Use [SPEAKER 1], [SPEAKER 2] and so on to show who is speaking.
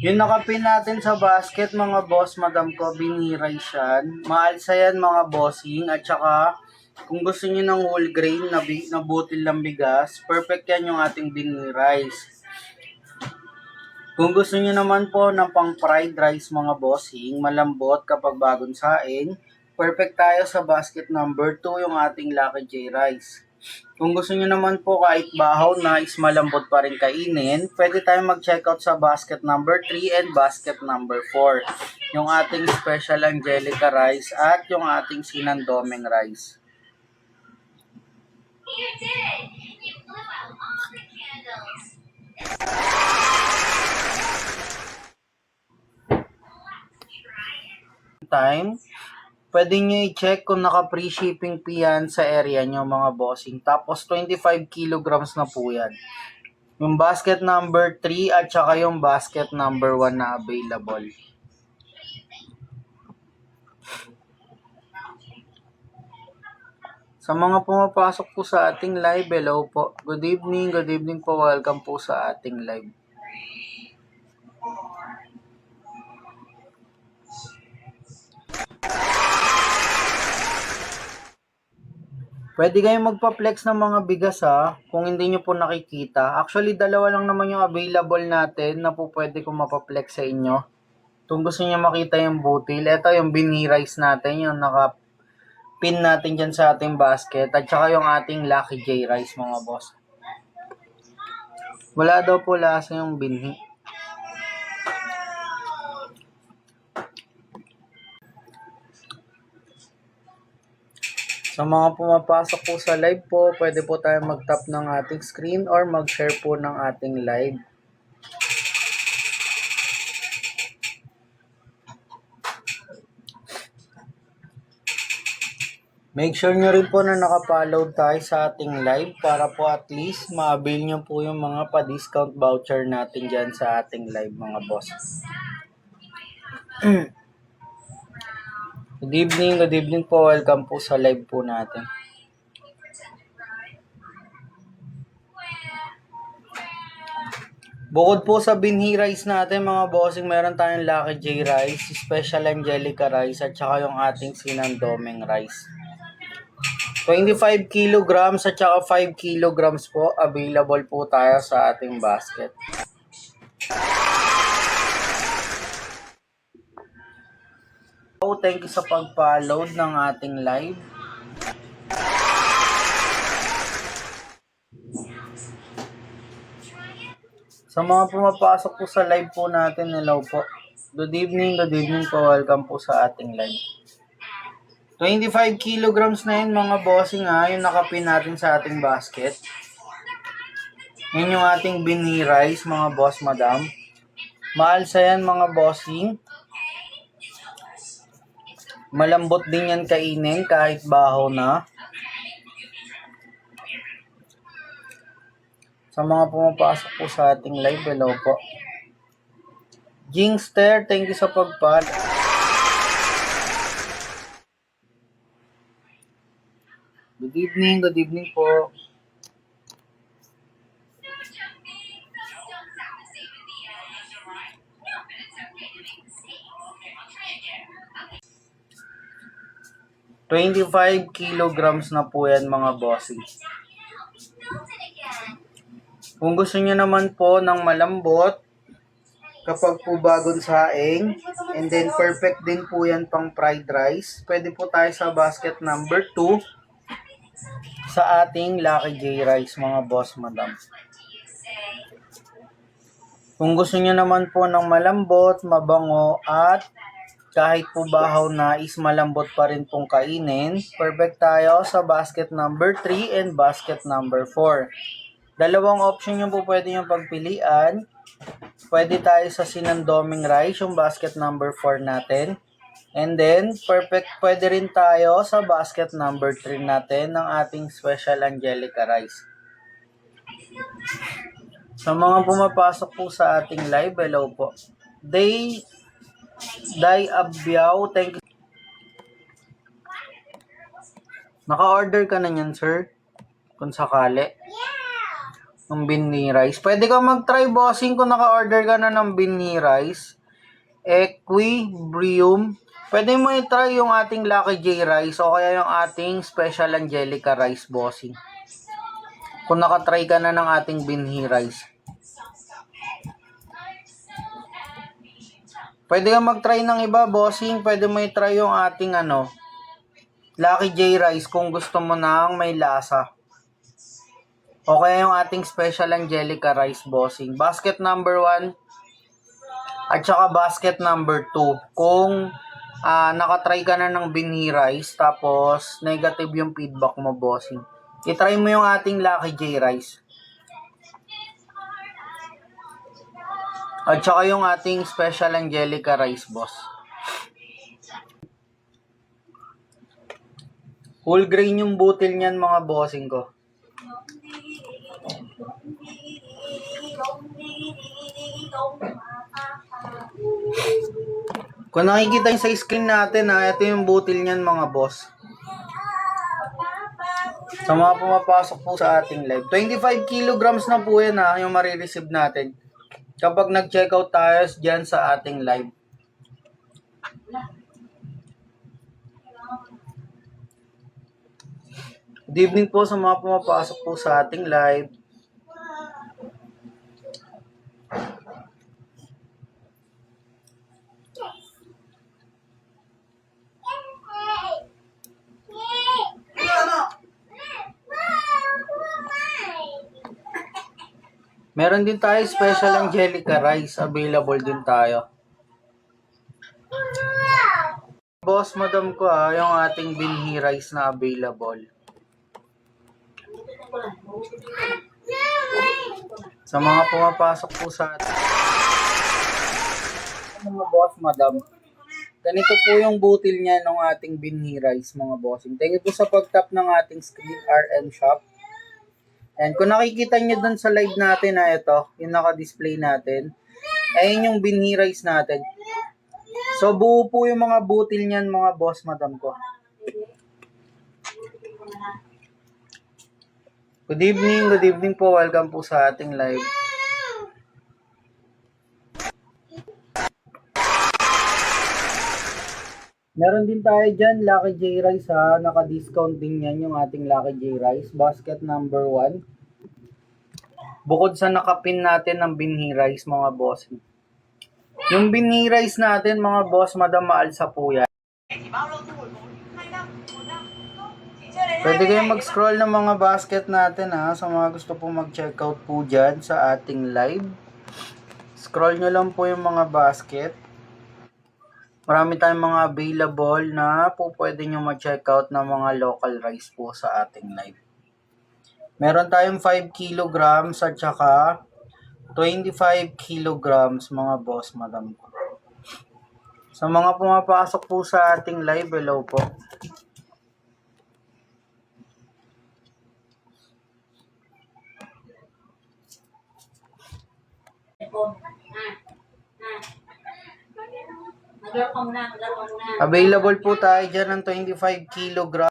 [SPEAKER 1] Yung nakapin natin sa basket mga boss, madam ko, biniray yan. Maalsa yan mga bossing. At saka, kung gusto niyo ng whole grain na butil ng bigas, perfect yan yung ating binirais. Kung gusto niyo naman po ng pang fried rice mga bossing, malambot kapag bagong saing, perfect tayo sa basket number 2 yung ating Lucky J Rice. Kung gusto niyo naman po kahit bahaw na is malambot pa rin kainin, pwede tayong mag-check out sa basket number 3 and basket number 4. Yung ating special Angelica rice at yung ating sinandoming rice.
[SPEAKER 2] You did it! You blew out all the candles!
[SPEAKER 1] Time, pwede nyo i-check kung naka-free shipping fee yan sa area nyo mga bossing. Tapos 25 kilograms na po yan. Yung basket number 3 at saka yung basket number 1 na available. Sa mga pumapasok po sa ating live, hello po. Good evening po. Welcome po sa ating live. Pwede kayong magpa-flex ng mga bigas kung hindi nyo po nakikita. Actually, dalawa lang naman yung available natin na po pwede kong mapa-flex sa inyo. Kung gusto nyo makita yung butil, ito yung bini-rice natin, yung naka-pin natin dyan sa ating basket, at saka yung ating Lucky J Rice mga boss. Wala daw po lasa yung binhi. Sa mga pumapasok po sa live po, pwede po tayo mag-tap ng ating screen or mag-share po ng ating live. Make sure nyo rin po na nakapollow tayo sa ating live para po at least ma-avail nyo po yung mga pa-discount voucher natin dyan sa ating live mga boss. Good evening po. Welcome po sa live po natin. Bukod po sa binhi rice natin mga bossing, meron tayong Lucky J Rice, Special Angelica Rice, at saka yung ating sinandoming rice. 25 kilograms at saka 5 kilograms po, available po tayo sa ating basket. So, thank you sa pag-follow ng ating live. Sa mga pumapasok po sa live po natin, hello po. Good evening po. Welcome po sa ating live. 25 kilograms na yun mga bossing yung nakapin natin sa ating basket. Yan yung ating binhi rice mga boss madam. Maalsa yan mga bossing. Malambot din yan kainin kahit baho na. Sa mga pumapasok po sa ating live, hello po. Jingster, thank you sa pagpal. Good evening po. $25 kilograms na po yan mga bossing. Kung gusto niyo naman po ng malambot, kapag po bagong saing, and then perfect din po yan pang fried rice, pwede po tayo sa basket number 2 sa ating Lucky J Rice mga boss madam. Kung gusto niyo naman po ng malambot, mabango, at kahit po bahaw na is malambot pa rin pong kainin, perfect tayo sa basket number 3 and basket number 4. Dalawang option yung po pwede yung pagpilian. Pwede tayo sa sinandoming rice, yung basket number 4 natin. And then, perfect pwede rin tayo sa basket number 3 natin ng ating Special Angelica rice. Sa mga pumapasok po sa ating live, hello po. Day Abyaw, thank you. Naka-order ka na yan, sir? Kung sakali. ng binhi rice. Pwede ka mag-try, bossing, kung naka-order ka na ng binhi rice. Equilibrium. Pwede mo i-try yung ating Lucky J rice o kaya yung ating Special Angelica rice, bossing. Kung naka-try ka na ng ating binhi rice. Pwede ka mag-try ng iba, bossing. Pwede mo i-try yung ating Lucky J rice kung gusto mo nang may lasa. O kaya yung ating Special Angelica rice, bossing. Basket number 1 at saka basket number 2. Kung nakatry ka na ng binhi rice tapos negative yung feedback mo, bossing, i-try mo yung ating Lucky J rice. At saka yung ating Special Angelica rice, boss. Whole grain yung butil niyan, mga bossing ko. Kung nakikita nyo sa screen natin, ito yung butil niyan, mga boss. Sa mga pumapasok po sa ating live. 25 kilograms na po yan, yung marireceive natin kapag nag-check out tayo dyan sa ating live. Good evening po sa mga pumapasok po sa ating live. Meron din tayo Special Angelica rice. Available din tayo. Boss, madam ko yung ating binhi rice na available. Sa mga pumapasok po sa atin. Mga boss, madam. Ganito po yung butil niya ng ating binhi rice, mga bossing. Thank you po sa pag-tap ng ating screen, RM Shop. And kung nakikita nyo dun sa live natin ito, yung naka-display natin, ayun yung binhi rice natin. So, buo po yung mga butil niyan, mga boss, madam ko. Good evening po. Welcome po sa ating live. Meron din tayo dyan, Lucky J Rice naka-discount din yan yung ating Lucky J Rice. Basket number 1. Bukod sa nakapin natin ng binhi rice, mga boss. Yung binhi rice natin, mga boss, madam, maalsa po yan. Pwede kayong mag-scroll ng mga basket natin sa mga gusto po mag-check out po dyan sa ating live. Scroll nyo lang po yung mga basket. Marami tayong mga available na po pwede nyo ma-check out ng mga local rice po sa ating live. Meron tayong 5 kilograms at saka 25 kilograms, mga boss, madam ko. Sa mga pumapasok po sa ating live, hello po. Available po tayo dyan ng 25 kilograms.